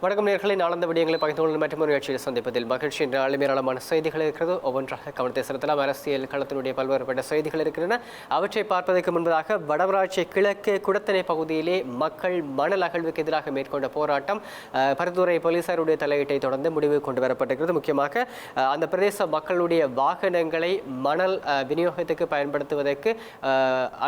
வணக்கம் நேயர்களே, நாளந்த விடயங்களை பகிர்ந்து கொள்ளும் மற்றொரு நிகழ்ச்சியில் சந்திப்பதில் மகிழ்ச்சி. என்ற ஏராளமான செய்திகள் இருக்கிறது. ஒவ்வொன்றாக கவனத்தை செலுத்தலாம். அரசியல் களத்தினுடைய பல்வேறுபட்ட செய்திகள் இருக்கின்றன. அவற்றை பார்ப்பதற்கு முன்பதாக வடமராட்சி கிழக்கு குடத்தனை பகுதியிலே மக்கள் மணல் அகழ்வுக்கு எதிராக மேற்கொண்ட போராட்டம் பருத்துறை போலீசாருடைய தலையீட்டை தொடர்ந்து முடிவு கொண்டு வரப்பட்டிருக்கிறது. முக்கியமாக அந்த பிரதேச மக்களுடைய வாகனங்களை மணல் விநியோகத்துக்கு பயன்படுத்துவதற்கு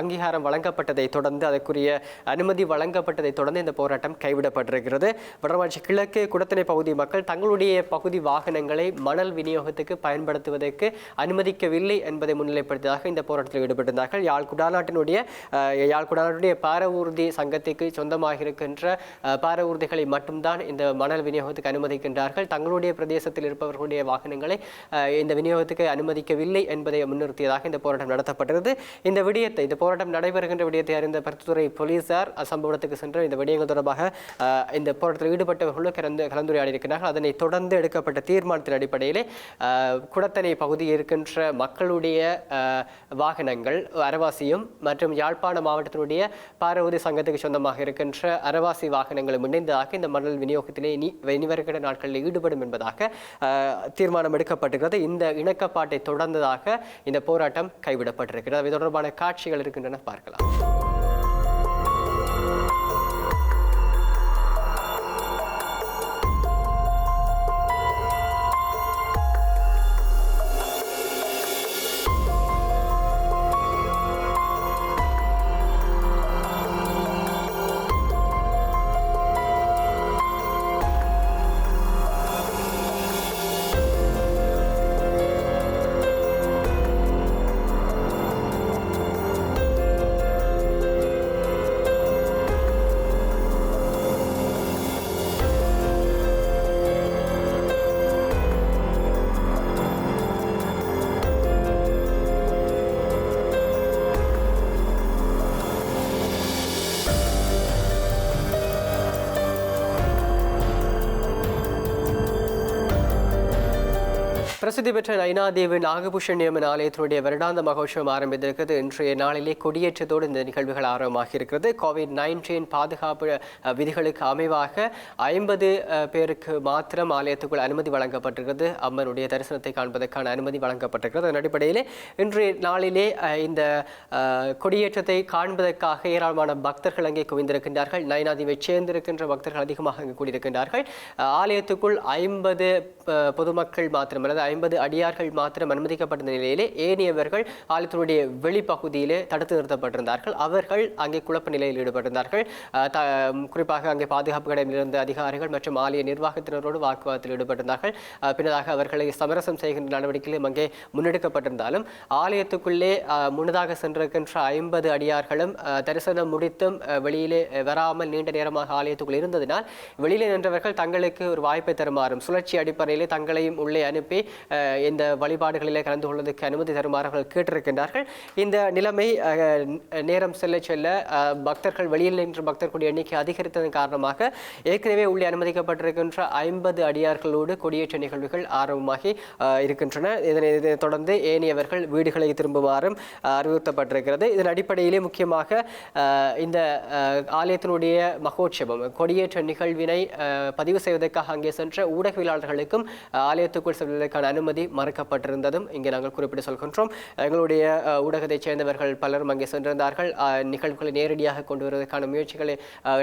அங்கீகாரம் வழங்கப்பட்டதை தொடர்ந்து, அதற்குரிய அனுமதி வழங்கப்பட்டதை தொடர்ந்து இந்த போராட்டம் கைவிடப்பட்டிருக்கிறது. வடமராட்சி கிழக்கு குடத்தனை பகுதி மக்கள் தங்களுடைய பகுதி வாகனங்களை மணல் விநியோகத்துக்கு பயன்படுத்துவதற்கு அனுமதிக்கவில்லை என்பதை முன்னிலைப்படுத்தியதாக இந்த போராட்டத்தில் ஈடுபட்டிருந்தார்கள். யாழ் குடாநாட்டினுடைய பார ஊர்தி சங்கத்திற்கு சொந்தமாக இருக்கின்ற பார ஊர்திகளை மட்டும்தான் இந்த மணல் விநியோகத்துக்கு அனுமதிக்கின்றார்கள். தங்களுடைய பிரதேசத்தில் இருப்பவர்களுடைய வாகனங்களை இந்த விநியோகத்துக்கு அனுமதிக்கவில்லை என்பதை முன்னிறுத்தியதாக இந்த போராட்டம் நடத்தப்பட்டது. இந்த போராட்டம் நடைபெறுகின்ற விடயத்தை அறிந்த பருத்துறை போலீசார் சம்பவத்துக்கு சென்று இந்த விடயங்கள் தொடர்பாக இந்த போராட்டத்தில் ஈடுபட்ட கலந்துரையாடி இருக்கிறார்கள். அதனை தொடர்ந்து எடுக்கப்பட்ட தீர்மானத்தின் அடிப்படையிலே குடத்தனை பகுதியில் இருக்கின்ற மக்களுடைய வாகனங்கள் அரவாசியும் மற்றும் யாழ்ப்பாண மாவட்டத்தினுடைய பாரவூதி சங்கத்துக்கு சொந்தமாக இருக்கின்ற அரவாசி வாகனங்களும் இணைந்ததாக இந்த மணல் விநியோகத்திலே இனிவருகிற நாட்களில் ஈடுபடும் என்பதாக தீர்மானம் எடுக்கப்பட்டிருக்கிறது. இந்த இணக்கப்பாட்டை தொடர்ந்ததாக இந்த போராட்டம் கைவிடப்பட்டிருக்கிறது. அவை தொடர்பான காட்சிகள் இருக்கின்றன, பார்க்கலாம். பிரசித்தி பெற்ற நயினாதேவி நாகபூஷணியம்மன் ஆலயத்தினுடைய வருடாந்த மகோற்சவம் ஆரம்பித்திருக்கிறது. இன்றைய நாளிலே கொடியேற்றத்தோடு இந்த நிகழ்வுகள் ஆரம்பமாக இருக்கிறது. கோவிட்-19 பாதுகாப்பு விதிகளுக்கு அமைவாக 50 பேருக்கு மாத்திரம் ஆலயத்துக்குள் அனுமதி வழங்கப்பட்டிருக்கிறது. அம்மனுடைய தரிசனத்தை காண்பதற்கான அனுமதி வழங்கப்பட்டிருக்கிறது. அதன் அடிப்படையிலே இன்றைய நாளிலே இந்த கொடியேற்றத்தை காண்பதற்காக ஏராளமான பக்தர்கள் அங்கே குவிந்திருக்கின்றார்கள். நயினாதேவியை சேர்ந்திருக்கின்ற பக்தர்கள் அதிகமாக அங்கு கூடியிருக்கின்றார்கள். ஆலயத்துக்குள் 50 பொதுமக்கள் மாத்திரமல்ல 50 அடியார்கள் மாத்திரம் அனுமதிக்கப்பட்ட நிலையிலே ஏனையவர்கள் ஆலயத்தினுடைய வெளிப்பகுதியிலே தடுத்து நிறுத்தப்பட்டிருந்தார்கள். அவர்கள் அங்கே குழப்ப நிலையில் ஈடுபட்டிருந்தார்கள். குறிப்பாக அங்கே பாதுகாப்பு கடையில் இருந்த அதிகாரிகள் மற்றும் ஆலய நிர்வாகத்தினரோடு வாக்குவாதத்தில் ஈடுபட்டிருந்தார்கள். பின்னதாக அவர்களை சமரசம் செய்கின்ற நடவடிக்கைகளும் அங்கே முன்னெடுக்கப்பட்டிருந்தாலும் ஆலயத்துக்குள்ளே முன்னதாக சென்றிருக்கின்ற 50 அடியார்களும் தரிசனம் முடித்தும் வெளியிலே வராமல் நீண்ட நேரமாக ஆலயத்துக்குள் இருந்ததினால் வெளியிலே நின்றவர்கள் தங்களுக்கு ஒரு வாய்ப்பை தருமாறும் சுழற்சி அடிப்படையிலே தங்களையும் உள்ளே அனுப்பி இந்த வழிபாடுகளிலே கலந்து கொள்வதற்கு அனுமதி தருமாறு அவர்கள் கேட்டிருக்கின்றார்கள். இந்த நிலைமை நேரம் செல்ல செல்ல பக்தர்கள் வெளியில் நின்ற பக்தர்களுடைய எண்ணிக்கை அதிகரித்ததன் காரணமாக ஏற்கனவே உள்ளே அனுமதிக்கப்பட்டிருக்கின்ற 50 அடியார்களோடு கொடியேற்ற நிகழ்வுகள் ஆரம்பமாகி இருக்கின்றன. இதனை தொடர்ந்து ஏனையவர்கள் வீடுகளை திரும்புமாறும் அறிவுறுத்தப்பட்டிருக்கிறது. இதன் அடிப்படையிலே முக்கியமாக இந்த ஆலயத்தினுடைய மகோற்சவம் கொடியேற்ற நிகழ்வினை பதிவு செய்வதற்காக அங்கே சென்ற ஊடகவியலாளர்களுக்கும் ஆலயத்துக்குள் செல்வதற்கான அனுமதி மறுக்கப்பட்டிருந்ததும் இங்கே நாங்கள் குறிப்பிட்டு சொல்கின்றோம். எங்களுடைய ஊடகத்தைச் சேர்ந்தவர்கள் பலரும் அங்கே சென்றிருந்தார்கள். நிகழ்வுகளை நேரடியாக கொண்டு வருவதற்கான முயற்சிகளை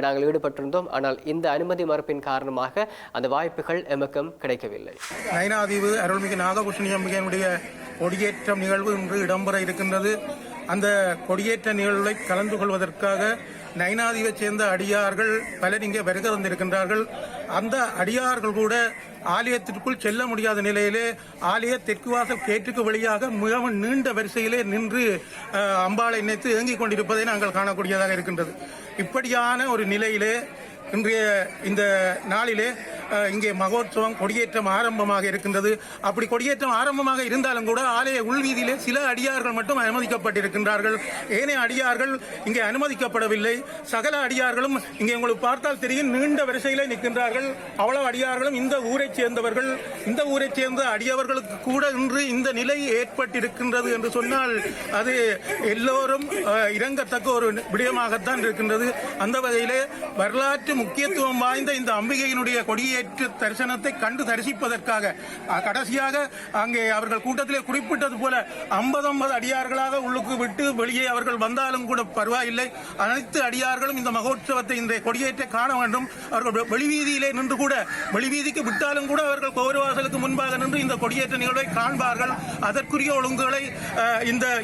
நாங்கள் ஈடுபட்டிருந்தோம். ஆனால் இந்த அனுமதி மறுப்பின் காரணமாக அந்த வாய்ப்புகள் எமக்கும் கிடைக்கவில்லை. நயினாதேவி அருள்மிகு நாகபூஷணி அம்பிகையினுடைய கொடியேற்றம் நிகழ்வு இன்று இடம்பெற இருக்கின்றது. அந்த கொடியேற்ற நிகழ்வை கலந்து கொள்வதற்காக நயினாதேவியை சேர்ந்த அடியார்கள் பலர் இங்கே வருகை தந்திருக்கின்றார்கள். அந்த அடியார்கள் கூட ஆலயத்திற்குள் செல்ல முடியாத நிலையிலே ஆலய தெற்கு வாசல் கேட்டுக்கு வழியாக மிகவும் நீண்ட வரிசையிலே நின்று அம்பாளை நினைத்து ஏங்கிக் கொண்டிருப்பதை நாங்கள் காணக்கூடியதாக இருக்கின்றது. இப்படியான ஒரு நிலையிலே இன்றைய இந்த நாளிலே இங்கே மகோத்சவம் கொடியேற்றம் ஆரம்பமாக இருக்கின்றது. அப்படி கொடியேற்றம் ஆரம்பமாக இருந்தாலும் கூட ஆலய உள்வீதியிலே சில அடியார்கள் மட்டும் அனுமதிக்கப்பட்டிருக்கின்றார்கள். ஏனைய அடியார்கள் இங்கே அனுமதிக்கப்படவில்லை. சகல அடியார்களும் இங்கே உங்களுக்கு பார்த்தால் தெரியும், நீண்ட வரிசையிலே நிற்கின்றார்கள். அவ்வளவு அடியார்களும் இந்த ஊரைச் சேர்ந்தவர்கள். இந்த ஊரைச் சேர்ந்த அடியவர்களுக்கு கூட இன்று இந்த நிலை ஏற்பட்டிருக்கின்றது என்று சொன்னால் அது எல்லோரும் இறங்கத்தக்க ஒரு விடயமாகத்தான் இருக்கின்றது. அந்த வகையிலே வரலாற்று முக்கியத்துவம் வாய்ந்த இந்த அம்பிகையினுடைய கொடியேற்று தரிசனத்தை கண்டு தரிசிப்பதற்காக கடைசியாக அங்கே அவர்கள் கூட்டத்திலே குறிப்பிட்டது போல 50 அடியார்களாக உள்ளுக்கு விட்டு வெளியே அவர்கள் வந்தாலும் கூட பரவாயில்லை, அனைத்து அடியார்களும் இந்த மகோற்சவத்தை இந்த கொடியேற்றை காண வேண்டும். அவர்கள் வெளிவீதியிலே நின்று கூட வெளிவீதிக்கு விட்டாலும் கூட அவர்கள் கோபுரவாசலுக்கு முன்பாக நின்று இந்த கொடியேற்ற நிகழ்வை காண்பார்கள். அதற்குரிய ஒழுங்குகளை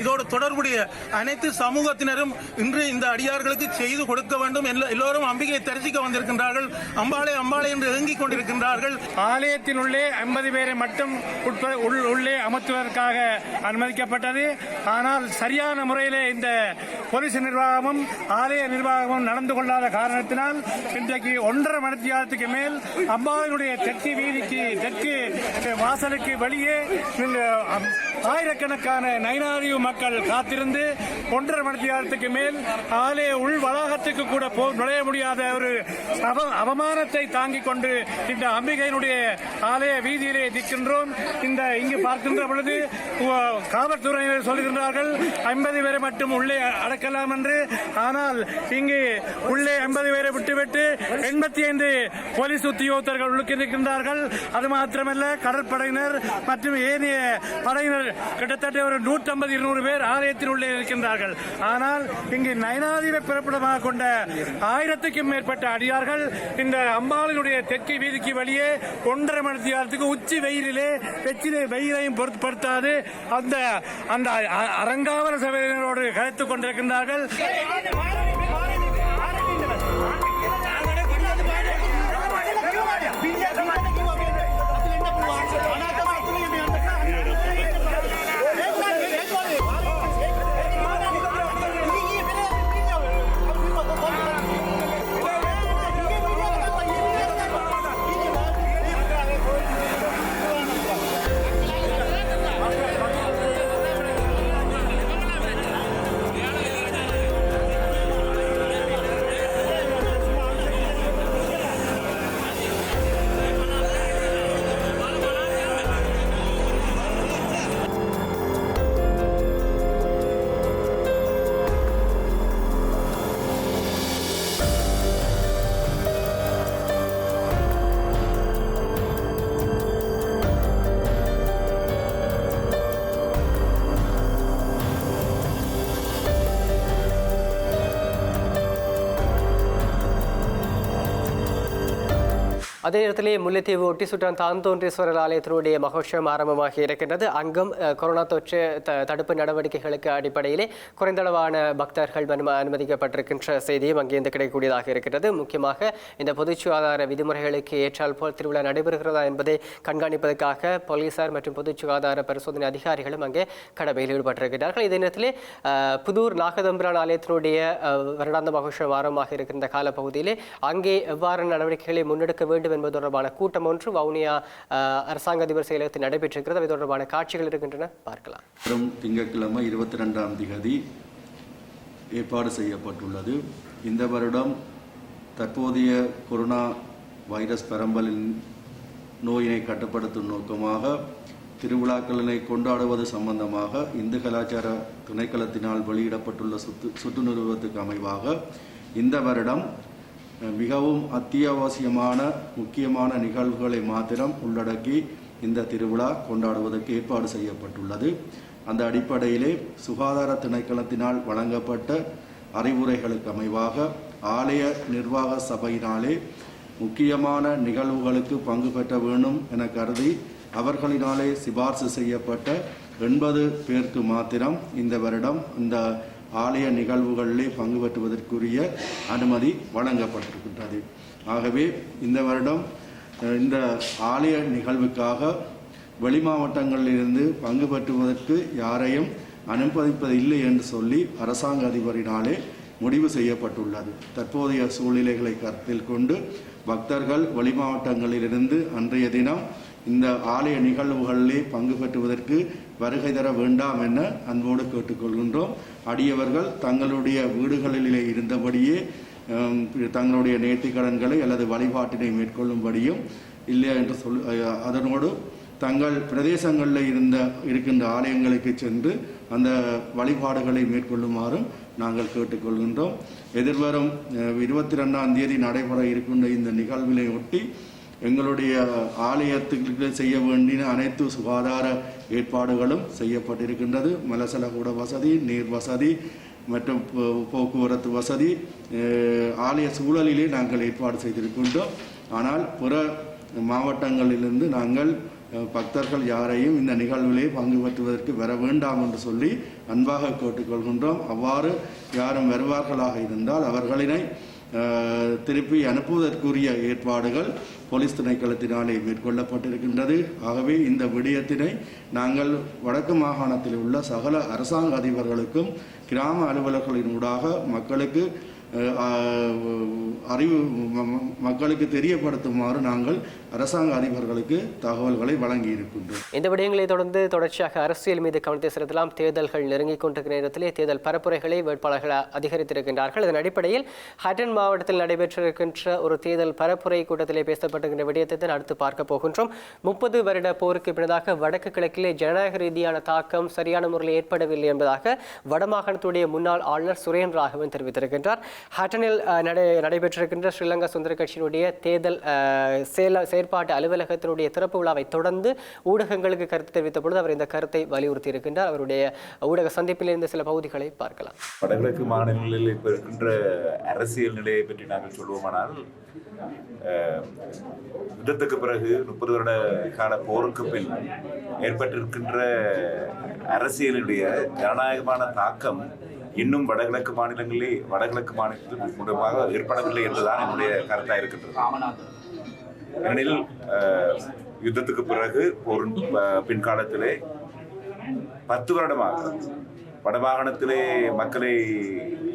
இதோடு தொடர்புடைய அனைத்து சமூகத்தினரும் இன்று இந்த அடியார்களுக்கு செய்து கொடுக்க வேண்டும். எல்லோரும் அம்பிகையை தரிசிக்க வந்திருக்கின்றார்கள். அம்பாளே அம்பாளே என்று ஏங்கிக் கொண்டிருக்கின்றார்கள். ஆலயத்தின் உள்ளே 50 பேரை மட்டும் உள்ளே அமர்த்துவதற்காக அனுமதிக்கப்பட்டது. ஆனால் சரியான முறையிலே இந்த போலீஸ் நிர்வாகமும் ஆலய நிர்வாகமும் நடந்து கொள்ளாத காரணத்தினால் இன்றைக்கு 1.5 மணி நேரத்துக்கு மேல் அம்பாவினுடைய தெற்கு வீதிக்கு தெற்கு வாசலுக்கு வெளியே ஆயிரக்கணக்கான நைனாதீவு மக்கள் காத்திருந்து 1.5 மணி நேரத்துக்கு மேல் ஆலய உள் வளாகத்துக்கு கூட நுழைய முடியாத ஒரு அவமானத்தை தாங்கிக் கொண்டு இந்த அம்பிகையினுடைய ஆலய வீதியிலே நிற்கின்றோம். இங்கு பார்க்கின்ற பொழுது காவல்துறையினர் சொல்லுகின்றார்கள் 50 பேரை மட்டும் உள்ளே அடக்கலாம் என்று. ஆனால் இங்கு உள்ளே 50 பேரை விட்டுவிட்டு 85 போலீஸ் உத்தியோகத்தர்கள் உள்ளுக்கு இருக்கின்றார்கள். அது மாத்திரமல்ல, கடற்படையினர் மற்றும் ஏனைய படையினர் கிட்டத்தட்ட ஒரு 150-200 பேர் ஆலயத்தில் உள்ளே இருக்கின்றார்கள். ஆனால் இங்கு நயனாதீவை பிறப்பிடமாக கொண்ட 1000க்கும் மேற்பட்ட அடியார்கள் இந்த அம்பாளினுடைய தெற்கு வீதிக்கு வெளியே 1.5 மணி நேரத்துக்கு உச்சி வெயிலிலே வெயிலையும் பொருட்படுத்தாது அந்த அரங்காவல சபையினரோடு கலைத்துக் கொண்டிருக்கின்றார்கள். அதே நேரத்திலே முல்லைத்தீவு ஒட்டிசுட்டான் தான்தோன்றீஸ்வரர் ஆலயத்தினுடைய மகோற்சவம் ஆரம்பமாகி இருக்கின்றது. அங்கும் கொரோனா தொற்று தடுப்பு நடவடிக்கைகளுக்கு அடிப்படையிலே குறைந்தளவான பக்தர்கள் அனுமதிக்கப்பட்டிருக்கின்ற செய்தியும் அங்கிருந்து கிடைக்கக்கூடியதாக இருக்கின்றது. முக்கியமாக இந்த பொது சுகாதார விதிமுறைகளுக்கு ஏற்றால் போல் திருவிழா நடைபெறுகிறதா என்பதை கண்காணிப்பதற்காக போலீசார் மற்றும் பொது சுகாதார பரிசோதனை அதிகாரிகளும் அங்கே கடமையில் ஈடுபட்டிருக்கிறார்கள். இதே நேரத்திலே புதூர் நாகதம்பிரான் ஆலயத்தினுடைய வருடாந்த மகோற்சவம் ஆரம்பமாக இருக்கின்ற காலப்பகுதியிலே அங்கே எவ்வாறு நடவடிக்கைகளை முன்னெடுக்க வேண்டும் என்பது தொடர்பான கூட்டம் ஒன்று வவுனியா அரசாங்க அதிபர் செயலகத்தில் நடைபெற்றிருக்கிறது. அவை தொடர்பான காட்சிகள் இருக்கின்றன, பார்க்கலாம். திங்கட்கிழமை 22ஆம் தேதி ஏற்பாடு செய்யப்பட்டுள்ளது. இந்த வருடம் தற்போதைய கொரோனா வைரஸ் பரம்பலின் நோயினை கட்டுப்படுத்தும் நோக்கமாக திருவிழாக்களினை கொண்டாடுவது சம்பந்தமாக இந்து கலாச்சார திணைக்களத்தினால் வெளியிடப்பட்டுள்ள சுற்று நிறுவனத்துக்கு அமைவாக இந்த வருடம் மிகவும் அத்தியாவசியமான முக்கியமான நிகழ்வுகளை மாத்திரம் உள்ளடக்கி இந்த திருவிழா கொண்டாடுவதற்கு ஏற்பாடு செய்யப்பட்டுள்ளது. அந்த அடிப்படையிலே சுகாதார திணைக்களத்தினால் வழங்கப்பட்ட அறிவுரைகளுக்கு அமைவாக ஆலய நிர்வாக சபையினாலே முக்கியமான நிகழ்வுகளுக்கு பங்கு பெற்ற வேண்டும் என கருதி அவர்களினாலே சிபார்சு செய்யப்பட்ட 80 பேருக்கு மாத்திரம் இந்த வருடம் இந்த ஆலய நிகழ்வுகளிலே பங்கு பெற்றுவதற்குரிய அனுமதி வழங்கப்பட்டிருக்கின்றது. ஆகவே இந்த வருடம் இந்த ஆலய நிகழ்வுக்காக வெளி மாவட்டங்களிலிருந்து பங்கு பெற்றுவதற்கு யாரையும் அனுமதிப்பதில்லை என்று சொல்லி அரசாங்க அதிபரினாலே முடிவு செய்யப்பட்டுள்ளது. தற்போதைய சூழ்நிலைகளை கருத்தில் கொண்டு பக்தர்கள் வெளி மாவட்டங்களிலிருந்து அன்றைய தினம் இந்த ஆலய நிகழ்வுகளிலே பங்கு பெற்றுவதற்கு வருகை தர வேண்டாம் என அன்போடு கேட்டுக்கொள்கின்றோம். அடியவர்கள் தங்களுடைய வீடுகளிலே இருந்தபடியே தங்களுடைய நேர்த்திக்கடன்களை அல்லது வழிபாட்டினை மேற்கொள்ளும்படியும் இல்லை என்று அதனோடு தங்கள் பிரதேசங்களில் இருக்கின்ற ஆலயங்களுக்கு சென்று அந்த வழிபாடுகளை மேற்கொள்ளுமாறும் நாங்கள் கேட்டுக்கொள்கின்றோம். எதிர்வரும் 22ஆம் தேதி நடைபெற இருக்கின்ற இந்த நிகழ்வினை ஒட்டி எங்களுடைய ஆலயத்துக்கு செய்ய வேண்டிய அனைத்து சுகாதார ஏற்பாடுகளும் செய்யப்பட்டிருக்கின்றது. மலசலகூட வசதி, நீர் வசதி மற்றும் போக்குவரத்து வசதி ஆலய சூழலிலே நாங்கள் ஏற்பாடு செய்திருக்கின்றோம். ஆனால் பிற மாவட்டங்களிலிருந்து நாங்கள் பக்தர்கள் யாரையும் இந்த நிகழ்விலே பங்கு பெற்றுவதற்கு வர வேண்டாம் என்று சொல்லி அன்பாக கேட்டுக்கொள்கின்றோம். அவ்வாறு யாரும் வருவார்களாக இருந்தால் அவர்களினை திருப்பி அனுப்புவதற்குரிய ஏற்பாடுகள் போலீஸ் திணைக்களத்தினாலே மேற்கொள்ளப்பட்டிருக்கின்றது. ஆகவே இந்த விடயத்தினை நாங்கள் வடக்கு மாகாணத்தில் உள்ள சகல அரசாங்க அதிபர்களுக்கும் கிராம அலுவலர்களினூடாக மக்களுக்கு தெரியப்படுத்துமாறு நாங்கள் அரசாங்க அதிபர்களுக்கு தகவல்களை வழங்கி இருக்கின்றோம். இந்த விடயங்களை தொடர்ந்து தொடர்ச்சியாக அரசியல் மீது கவனத்தை செலுத்தலாம். தேர்தல்கள் நெருங்கிக் கொண்டிருக்கிற நேரத்திலே தேர்தல் பரப்புரைகளை வேட்பாளர்கள் அதிகரித்திருக்கின்றார்கள். இதன் அடிப்படையில் ஹட்டன் மாவட்டத்தில் நடைபெற்றிருக்கின்ற ஒரு தேர்தல் பரப்புரை கூட்டத்திலே பேசப்பட்டிருக்கின்ற விடயத்தை தான் அடுத்து பார்க்க போகின்றோம். 30 வருட போருக்கு பின்னதாக வடக்கு கிழக்கிலே ஜனநாயக ரீதியான தாக்கம் சரியான முறையில் ஏற்படவில்லை என்பதாக வடமாகாணத்துடைய முன்னாள் ஆளுநர் சுரேன் ராகவன் தெரிவித்திருக்கின்றார். ஹட்டனில் நடைபெற்றிருக்கின்ற ஸ்ரீலங்கா சுதந்திர கட்சியினுடைய தேர்தல் செயற்பாட்டு அலுவலகத்தினுடைய திறப்பு விழாவை தொடர்ந்து ஊடகங்களுக்கு கருத்து தெரிவித்த பொழுது அவர் இந்த கருத்தை வலியுறுத்தி இருக்கின்றார். அவருடைய ஊடக சந்திப்பில் இருந்த சில பகுதிகளை பார்க்கலாம். வடகிழக்கு மாநிலங்களில் இப்போ இருக்கின்ற அரசியல் நிலையை பற்றி நாங்கள் சொல்வோமானால், யுத்தத்துக்கு பிறகு 30 வருட கால போருக்கு பின் ஏற்பட்டிருக்கின்ற அரசியலுடைய ஜனநாயகமான தாக்கம் இன்னும் வடகிழக்கு மாநிலத்தில் முழுமையாக ஏற்படவில்லை என்றுதான் என்னுடைய கருத்தாக இருக்கின்றது. ஏனெனில் யுத்தத்துக்கு பிறகு ஒரு பின்காலத்திலே 10 வருடமாக வடமாகாணத்திலே மக்களை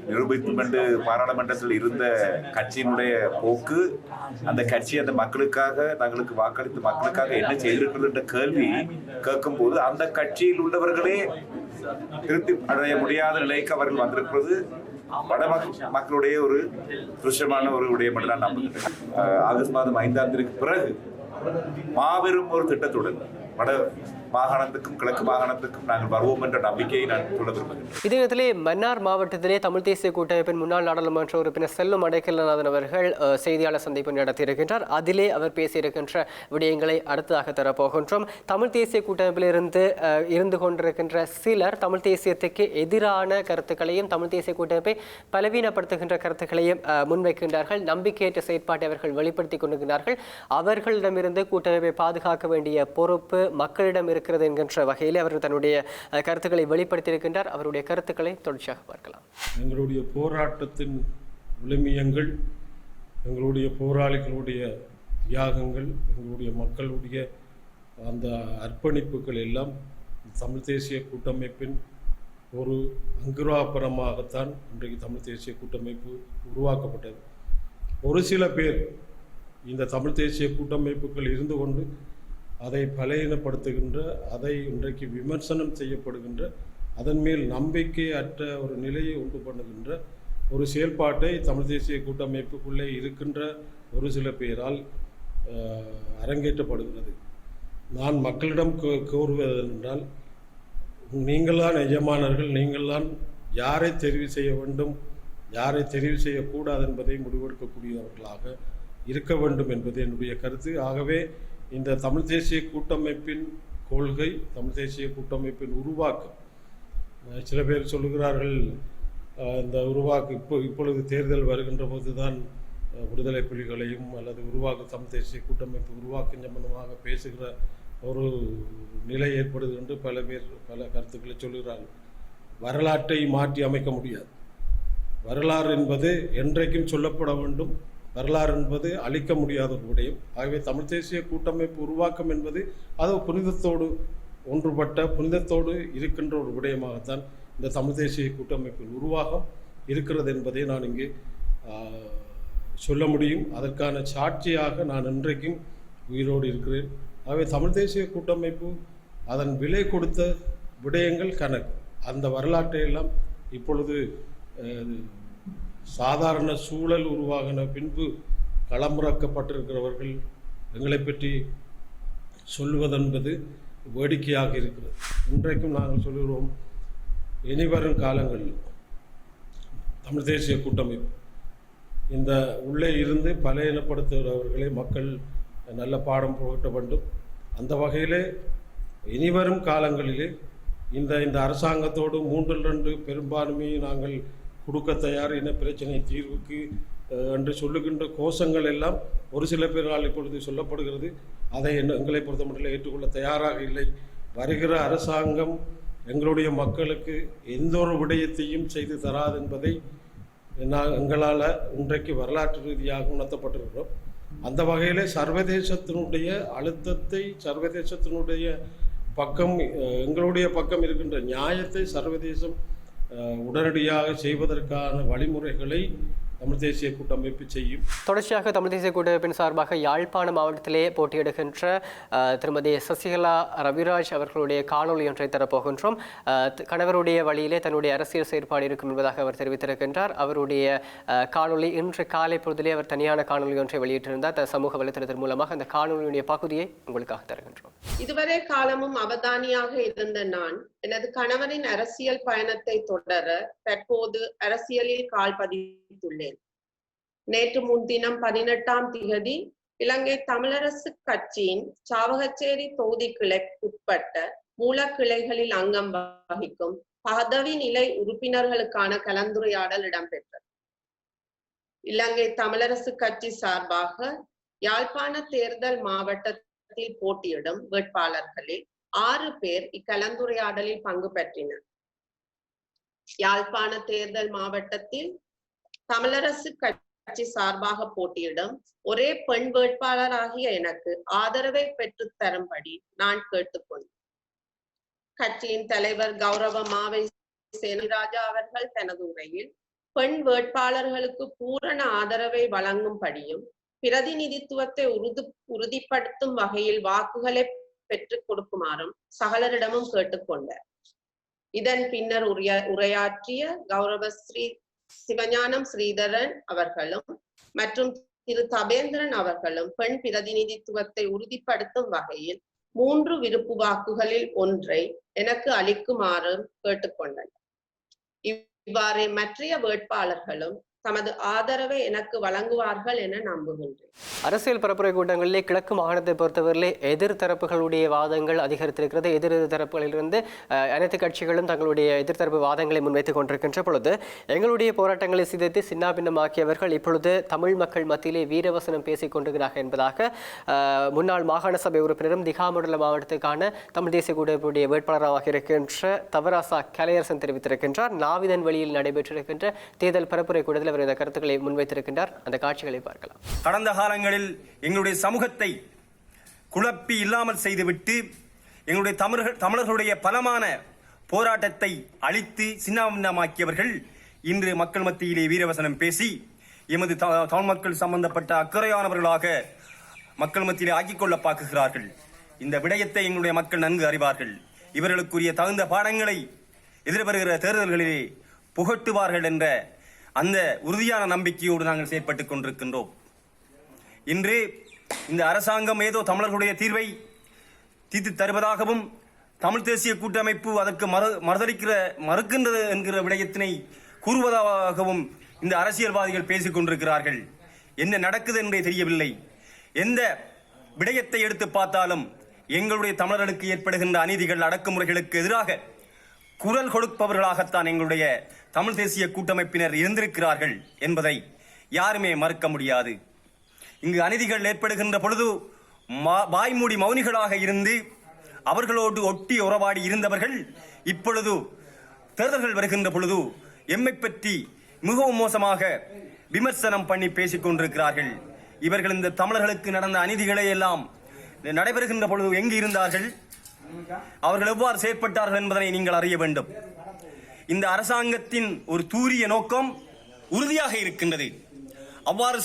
நிரூபிக்கும் என்று பாராளுமன்றத்தில் இருந்த கட்சியினுடைய போக்கு, அந்த கட்சி அந்த மக்களுக்காக தங்களுக்கு வாக்களித்து மக்களுக்காக என்ன செய்திருக்கிறது என்ற கேள்வி கேட்கும் போது அந்த கட்சியில் உள்ளவர்களே திருப்தி அடைய முடியாத நிலைக்கு அவர்கள் வந்திருக்கிறது மக்களுடைய ஒரு துஷ்டமான ஒரு விடயம் என்று நான் நம்புகிறேன். ஆகஸ்ட் மாதம் 5ஆம் தேதிக்கு பிறகு மாபெரும் ஒரு திட்டத்துடன் வட மாகாணத்துக்கும் கிழக்கு மாகாணத்துக்கும் நாங்கள் வருவோம் என்ற நம்பிக்கையை நான் சொல்ல விரும்புகிறேன். இதே நேரத்திலே மன்னார் மாவட்டத்திலே தமிழ் தேசிய கூட்டமைப்பின் முன்னாள் நாடாளுமன்ற உறுப்பினர் செல்லும் அடைக்கலநாதன் அவர்கள் செய்தியாளர் சந்திப்பு நடத்தியிருக்கின்றார். அதிலே அவர் பேசியிருக்கின்ற விடயங்களை அடுத்ததாக தரப்போகின்றோம். தமிழ் தேசிய கூட்டமைப்பில் இருந்து கொண்டிருக்கின்ற சிலர் தமிழ் தேசியத்துக்கு எதிரான கருத்துக்களையும் தமிழ் தேசிய கூட்டமைப்பை பலவீனப்படுத்துகின்ற கருத்துக்களையும் முன்வைக்கின்றார்கள். நம்பிக்கையற்ற செயற்பாட்டை அவர்கள் வெளிப்படுத்திக் கொண்டிருக்கிறார்கள். அவர்களிடமிருந்து கூட்டமைப்பை பாதுகாக்க வேண்டிய பொறுப்பு மக்களிடம் இருக்கிறது என்கின்ற வகையில் அவர் தன்னுடைய கருத்துக்களை வெளிப்படுத்தியிருக்கின்றார். அவருடைய கருத்துக்களை தொடர்ச்சியாக பார்க்கலாம். எங்களுடைய போராட்டத்தின் விழுமியங்கள், எங்களுடைய போராளிகளுடைய தியாகங்கள், எங்களுடைய மக்களுடைய அந்த அர்ப்பணிப்புகள் எல்லாம் தமிழ் தேசிய கூட்டமைப்பின் ஒரு அங்குராபரமாகத்தான் இன்றைக்கு தமிழ் தேசிய கூட்டமைப்பு உருவாக்கப்பட்டது. ஒரு சில பேர் இந்த தமிழ் தேசிய கூட்டமைப்புகள் இருந்து கொண்டு அதை பலவீனப்படுத்துகின்ற, அதை இன்றைக்கு விமர்சனம் செய்யப்படுகின்ற, அதன் மேல் நம்பிக்கை அற்ற ஒரு நிலையை உண்டு பண்ணுகின்ற ஒரு செயல்பாட்டை தமிழ் தேசிய கூட்டமைப்புக்குள்ளே இருக்கின்ற ஒரு சில பேரால் அரங்கேற்றப்படுகிறது. நான் மக்களிடம் கூறுவதென்றால், நீங்கள்தான் எஜமானர்கள், நீங்கள்தான் யாரை தெரிவு செய்ய வேண்டும், யாரை தெரிவு செய்யக்கூடாது என்பதை முடிவெடுக்கக்கூடியவர்களாக இருக்க வேண்டும் என்பது என்னுடைய கருத்து. ஆகவே இந்த தமிழ் தேசிய கூட்டமைப்பின் கொள்கை, தமிழ் தேசிய கூட்டமைப்பின் உருவாக்கம், சில பேர் சொல்லுகிறார்கள் இந்த இப்பொழுது தேர்தல் வருகின்ற போது தான் விடுதலை புலிகளையும் அல்லது தமிழ் தேசிய கூட்டமைப்பு உருவாக்கம் சம்பந்தமாக பேசுகிற ஒரு நிலை ஏற்படுது என்று பல பேர் பல கருத்துக்களை சொல்லுகிறார்கள். வரலாற்றை மாற்றி அமைக்க முடியாது. வரலாறு என்பது என்றைக்கும் சொல்லப்பட வேண்டும். வரலாறு என்பது அழிக்க முடியாத ஒரு விடயம். ஆகவே தமிழ் தேசிய கூட்டமைப்பு உருவாக்கம் என்பது அது புனிதத்தோடு ஒன்றுபட்ட புனிதத்தோடு இருக்கின்ற ஒரு விடயமாகத்தான் இந்த தமிழ் தேசிய கூட்டமைப்பின் உருவாகம் இருக்கிறது என்பதை நான் இங்கே சொல்ல முடியும். அதற்கான சாட்சியாக நான் இன்றைக்கும் உயிரோடு இருக்கிறேன். ஆகவே தமிழ் தேசிய கூட்டமைப்பு அதன் விலை கொடுத்த விடயங்கள் கணக்கு. அந்த வரலாற்றை எல்லாம் இப்பொழுது சாதாரண சூழல் உருவாகின பின்பு களமிறக்கப்பட்டிருக்கிறவர்கள் எங்களை பற்றி சொல்லுவதென்பது வேடிக்கையாக இருக்கிறது. இன்றைக்கும் நாங்கள் சொல்கிறோம், இனிவரும் காலங்களில் தமிழ் தேசிய கூட்டமைப்பு இந்த உள்ளே இருந்து பலையினப்படுத்துகிறவர்களை மக்கள் நல்ல பாடம் புகட்ட வேண்டும். அந்த வகையிலே இனிவரும் காலங்களிலே இந்த அரசாங்கத்தோடு 3-2 பெரும்பான்மையை நாங்கள் கொடுக்க தயார், இன பிரச்சனை தீர்வுக்கு என்று சொல்லுகின்ற கோஷங்கள் எல்லாம் ஒரு சில பேரால் இப்பொழுது சொல்லப்படுகிறது. அதை எங்களை பொறுத்தமட்டில் ஏற்றுக்கொள்ள தயாராக இல்லை. வருகிற அரசாங்கம் எங்களுடைய மக்களுக்கு எந்த ஒரு விடயத்தையும் செய்து தராது என்பதை எங்களால் இன்றைக்கு வரலாற்று ரீதியாக உணர்த்தப்பட்டிருக்கிறோம். அந்த வகையில் சர்வதேசத்தினுடைய அழுத்தத்தை, சர்வதேசத்தினுடைய பக்கம், எங்களுடைய பக்கம் இருக்கின்ற நியாயத்தை சர்வதேசம் உடனடியாக செய்வதற்கான வழிமுறைகளை தமிழ் தேசிய கூட்டமைப்பு செய்யும். தொடர்ச்சியாக தமிழ் தேசிய கூட்டமைப்பின் சார்பாக யாழ்ப்பாண மாவட்டத்திலே போட்டியிடுகின்ற திருமதி சசிகலா ரவிராஜ் அவர்களுடைய காணொலி ஒன்றை தரப்போகின்றோம். கணவருடைய வழியிலே தன்னுடைய அரசியல் செயற்பாடு இருக்கும் என்பதாக அவர் தெரிவித்திருக்கின்றார். அவருடைய காணொலி இன்று காலை பொழுதிலே அவர் தனியான காணொலி ஒன்றை வெளியிட்டிருந்தார். சமூக வலைத்தளத்தின் மூலமாக அந்த காணொலியுடைய பகுதியை உங்களுக்காக தருகின்றோம். இதுவரை காலமும் அவதானியாக இருந்த நான் எனது கணவரின் அரசியல் பயணத்தை தொடர தற்போது அரசியலில் கால் பதித்துள்ளேன். நேற்று முன்தினம் 18ஆம் திகதி இலங்கை தமிழரசு கட்சியின் சாவகச்சேரி தொகுதி கிளைக்குட்பட்ட மூலக்கிளைகளில் அங்கம் வகிக்கும் பதவி நிலை உறுப்பினர்களுக்கான கலந்துரையாடல் இடம்பெற்றது. இலங்கை தமிழரசு கட்சி சார்பாக யாழ்ப்பாண தேர்தல் மாவட்டத்தில் போட்டியிடும் வேட்பாளர்களில் 6 பேர் இக்கலந்துரையாடலில் பங்கு பெற்றனர். யாழ்ப்பாண தேர்தல் மாவட்டத்தில் தமிழரசு கட்சி சார்பாக போட்டியிடும் ஒரே பெண் வேட்பாளராகிய எனக்கு ஆதரவை பெற்று தரும்படி நான் கேட்டுக்கொண்டேன். கட்சியின் தலைவர் கௌரவ மாவை சேனராஜா அவர்கள் தனது உரையில் பெண் வேட்பாளர்களுக்கு பூரண ஆதரவை வழங்கும்படியும் பிரதிநிதித்துவத்தை உறுதிப்படுத்தும் வகையில் வாக்குகளை பெற்றுக் கொடுக்குமாறும் சகலரிடமும் கேட்டுக்கொண்டார். இதன் பின்னர் உரையாற்றிய கௌரவ ஸ்ரீ சிவஞானம் ஸ்ரீதரன் அவர்களும் மற்றும் திரு தபேந்திரன் அவர்களும் பெண் பிரதிநிதித்துவத்தை உறுதிப்படுத்தும் வகையில் 3 விருப்பு வாக்குகளில் ஒன்றை எனக்கு அளிக்குமாறு கேட்டுக்கொண்டனர். இவ்வாறே மற்றைய வேட்பாளர்களும் தமது ஆதரவை எனக்கு வழங்குவார்கள் என நம்புகின்றேன். அரசியல் பரப்புரை கூட்டங்களிலே கிழக்கு மாகாணத்தை பொறுத்தவரையிலே எதிர்த்தரப்புகளுடைய வாதங்கள் அதிகரித்திருக்கிறது. எதிர்த்தரப்புகளிலிருந்து அனைத்து கட்சிகளும் தங்களுடைய எதிர்த்தரப்பு வாதங்களை முன்வைத்துக் கொண்டிருக்கின்ற பொழுது எங்களுடைய போராட்டங்களை சிதைத்து சின்னாபின்னமாக்கியவர்கள் இப்பொழுது தமிழ் மக்கள் மத்தியிலே வீரவசனம் பேசிக் கொண்டிருக்கிறார்கள் என்பதாக முன்னாள் மாகாண சபை உறுப்பினரும் திகாமண்டல மாவட்டத்துக்கான தமிழ் தேசிய கூட்டமைப்புடைய வேட்பாளராக இருக்கின்ற தவராசா கலையரசன் தெரிவித்திருக்கின்றார். நாவிதன் வழியில் நடைபெற்றிருக்கின்ற தேர்தல் பரப்புரை கூட்டத்தில் இந்த கருத்துக்களை முன்வைத்திருக்கின்றார். அந்த காட்சிகளை பார்க்கலாம். கடந்த காலங்களில் எங்களுடைய சமூகத்தை குழப்பி இல்லாமல் செய்துவிட்டு எங்களுடைய தமிழர்களுடைய பலமான போராட்டத்தை அழித்து சின்னாபின்னமாக்கியவர்கள் இன்று மக்கள் மத்தியிலே வீரவசனம் பேசி எமது தமிழ் மக்கள் சம்பந்தப்பட்ட அக்கறையானவர்களாக மக்கள் மத்தியிலே ஆக்கிக் கொள்ள பார்க்கிறார்கள். இந்த விடயத்தை எங்களுடைய மக்கள் நன்கு அறிவார்கள். இவர்களுக்குரிய தகுந்த பாடங்களை எதிர்வருகிற தேர்தல்களிலே புகட்டுவார்கள் என்ற அந்த உறுதியான நம்பிக்கையோடு நாங்கள் செயற்பட்டுக் கொண்டிருக்கின்றோம். இன்று இந்த அரசாங்கம் ஏதோ தமிழர்களுடைய தீர்வை தீர்த்து தருவதாகவும் தமிழ் தேசிய கூட்டமைப்பு அதற்கு மறுக்கின்றது என்கிற விடயத்தினை கூறுவதாகவும் இந்த அரசியல்வாதிகள் பேசிக் கொண்டிருக்கிறார்கள். என்ன நடக்குது என்றே தெரியவில்லை. எந்த விடயத்தை எடுத்து பார்த்தாலும் எங்களுடைய தமிழர்களுக்கு ஏற்படுகின்ற அநீதிகள், அடக்குமுறைகளுக்கு எதிராக குரல் கொடுப்பவர்களாகத்தான் எங்களுடைய தமிழ் தேசிய கூட்டமைப்பினர் இருந்திருக்கிறார்கள் என்பதை யாருமே மறுக்க முடியாது. இங்கு அநீதிகள் ஏற்படுகின்ற பொழுது வாய்மூடி மௌனிகளாக இருந்து அவர்களோடு ஒட்டி உறவாடி இருந்தவர்கள் இப்பொழுது தேர்தல்கள் வருகின்ற பொழுது எம்மை பற்றி மிகவும் மோசமாக விமர்சனம் பண்ணி பேசிக் கொண்டிருக்கிறார்கள். இவர்கள் இந்த தமிழர்களுக்கு நடந்த அநீதிகளை எல்லாம் நடைபெறுகின்ற பொழுது எங்கு இருந்தார்கள், அவர்கள் எவ்வாறு செயற்பட்டார்கள் என்பதனை நீங்கள் அறிய வேண்டும். இந்த அரசாங்கத்தின் ஒரு தூரிய நோக்கம் உறுதியாக இருக்கின்றது. அவ்வாறு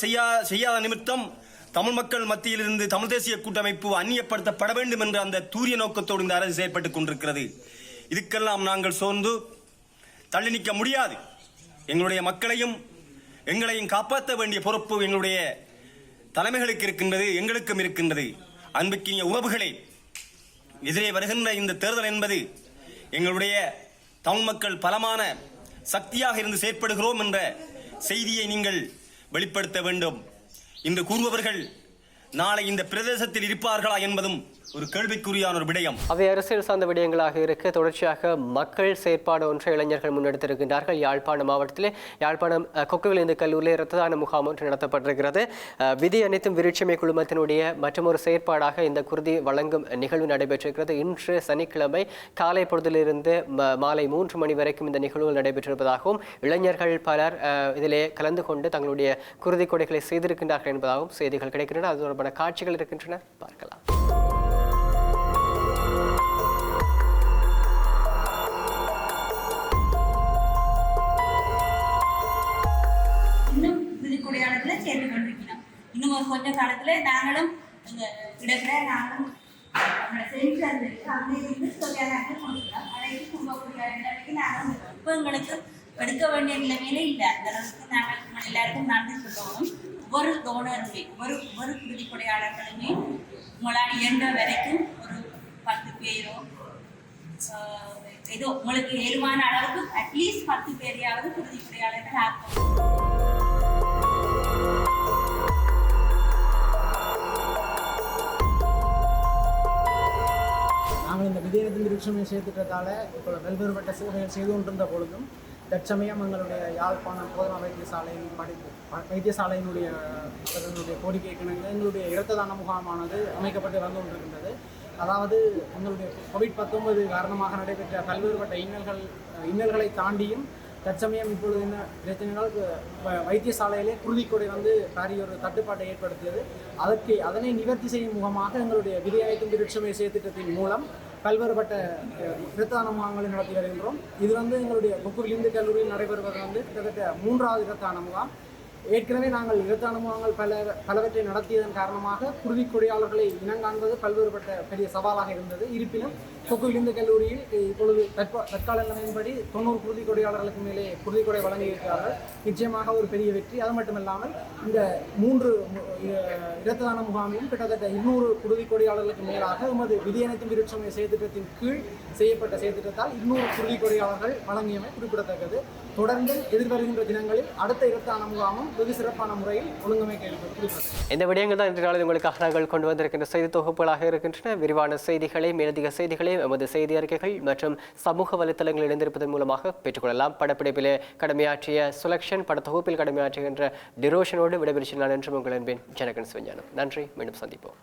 செய்யாத நிமித்தம் தமிழ் மக்கள் மத்தியிலிருந்து தமிழ் தேசிய கூட்டமைப்பு அந்நியப்படுத்தப்பட வேண்டும் என்ற அந்த தூரிய நோக்கத்தோடு இந்த அரசு செயற்பட்டுக் கொண்டிருக்கிறது. இதுக்கெல்லாம் நாங்கள் சோர்ந்து தள்ளி நிற்க முடியாது. எங்களுடைய மக்களையும் எங்களையும் காப்பாற்ற வேண்டிய பொறுப்பு எங்களுடைய தலைமைகளுக்கு இருக்கின்றது, எங்களுக்கும் இருக்கின்றது. அன்புக்கிய உறவுகளே, எதிரே வருகின்ற இந்த தேர்தல் என்பது எங்களுடைய தமிழ் மக்கள் பலமான சக்தியாக இருந்து செயற்படுகிறோம் என்ற செய்தியை நீங்கள் வெளிப்படுத்த வேண்டும். இன்று கூறுபவர்கள் நாளை இந்த பிரதேசத்தில் இருப்பார்களா என்பதும் ஒரு கேள்விக்குறியான ஒரு விடயம். அவை அரசியல் சார்ந்த விடயங்களாக இருக்க தொடர்ச்சியாக மக்கள் செயற்பாடு ஒன்றை இளைஞர்கள் முன்னெடுத்திருக்கின்றார்கள். யாழ்ப்பாணம் மாவட்டத்திலே யாழ்ப்பாணம் கொக்குவில் இந்த கல்லூரியில் இரத்த தான முகாம் ஒன்று நடத்தப்பட்டிருக்கிறது. விதி அனைத்தும் விருட்சமை குழுமத்தினுடைய மற்றொரு செயற்பாடாக இந்த குருதி வழங்கும் நிகழ்வு நடைபெற்றிருக்கிறது. இன்று சனிக்கிழமை காலை பொழுதிலிருந்து மாலை 3 மணி வரைக்கும் இந்த நிகழ்வு நடைபெற்றிருப்பதாகவும் இளைஞர்கள் பலர் இதிலே கலந்து கொண்டு தங்களுடைய குருதி கொடைகளை செய்திருக்கின்றார்கள் என்பதாகவும் செய்திகள் கிடைக்கின்றன. அது தொடர்பான காட்சிகள் இருக்கின்றன, பார்க்கலாம். சேர்ந்து கொண்டிருக்கிறோம். இன்னும் ஒரு கொஞ்ச காலத்துல நாங்களும் இந்த இடத்துல நாங்களும் இப்போ எங்களுக்கு எடுக்க வேண்டிய நிலைமையில இல்லை. அந்த அளவுக்கு நாங்கள் எல்லாருக்கும் நன்றி சொல்லணும். ஒவ்வொரு டோனருமே ஒரு குருதி கொடையாளர்களுமே உங்களால் இயன்ற வரைக்கும் ஒரு 10 பேரோ ஏதோ உங்களுக்கு ஏழுமான அளவுக்கு அட்லீஸ்ட் 10 பேரையாவது குருதி கொடையாளர்கள் ஆக்கும். நாங்கள் இந்த விஜயத்தின் விருட்சமை சேர்த்துட்டதால இப்போ பல்வேறுபட்ட சேவைகள் செய்து கொண்டிருந்த பொழுதும் தற்சமயம் எங்களுடைய யாழ்ப்பாணம் போதனா வைத்தியசாலையினுடைய கோரிக்கை கிணங்க எங்களுடைய இரத்த தான முகாமானது அமைக்கப்பட்டு வந்து கொண்டிருக்கின்றது. அதாவது எங்களுடைய COVID-19 காரணமாக நடைபெற்ற பல்வேறுபட்ட இன்னல்களை தாண்டியும் தற்சமயம் இப்பொழுது என்ன பிரச்சனைகள் வைத்தியசாலையிலே குருதிக்கொடை வந்து பாரிய ஒரு தட்டுப்பாட்டை ஏற்படுத்தியது. அதனை நிவர்த்தி செய்யும் முகமாக எங்களுடைய விதையாய்க்கும் விருட்சமை செயற்திட்டத்தின் மூலம் பல்வேறுபட்ட இரத்த தான முகாம்களை நடத்தி வருகின்றோம். இது வந்து எங்களுடைய கொக்குவில் இந்து கல்லூரியில் நடைபெறுவது வந்து கிட்டத்தட்ட 3வது இரத்த தான முகாம். ஏற்கனவே நாங்கள் இரத்த தான முகாம்கள் பலவற்றை நடத்தியதன் காரணமாக குருதி கொடையாளர்களை இனங்காண்பது பல்வேறுபட்ட பெரிய சவாலாக இருந்தது. இருப்பினும் கொக்குவில் இந்து கல்லூரியில் இப்பொழுது தற்கால நிலையின்படி 90 குருதி கொடையாளர்களுக்கு மேலே குருதி கொடை வழங்கியிருக்கிறார்கள். நிச்சயமாக ஒரு பெரிய வெற்றி. அது மட்டுமில்லாமல் இந்த 3 இரத்த தான முகாமிலும் கிட்டத்தட்ட 200 குருதி கொடையாளர்களுக்கு மேலாக எமது விதியனைத்தும் விருட்சமை செயற்திட்டத்தின் கீழ் செய்யப்பட்ட செயற்திட்டத்தால் 200 குருதி கொடையாளர்கள் வழங்கியமை குறிப்பிடத்தக்கது. தொடர்ந்து எதிர்வருகின்ற தினங்களில் அடுத்த இரத்த தான முகாமும் வெகு சிறப்பான முறையில் ஒழுங்கமைக்க இருக்கிறது. இந்த விடயங்கள் தான் இன்று நாளில் உங்களுக்காக நாங்கள் கொண்டு வந்திருக்கின்ற செய்தி தொகுப்புகளாக இருக்கின்றன. விரிவான செய்திகளை, மேலதிக செய்திகளை எமது செய்தி அறிக்கைகள் மற்றும் சமூக வலைத்தளங்களில் இணைந்திருப்பதன் மூலமாக பெற்றுக்கொள்ளலாம். படப்பிடிப்பிலே கடமையாற்றிய சுலக்ஷன், படத்தொகுப்பில் கடமையாற்றுகின்ற டிரோஷனோடு விடைபெறுகிறேன். நான் என்றும் உங்கள் அன்பின் ஜனகன் சிவஞானம். நன்றி, மீண்டும் சந்திப்போம்.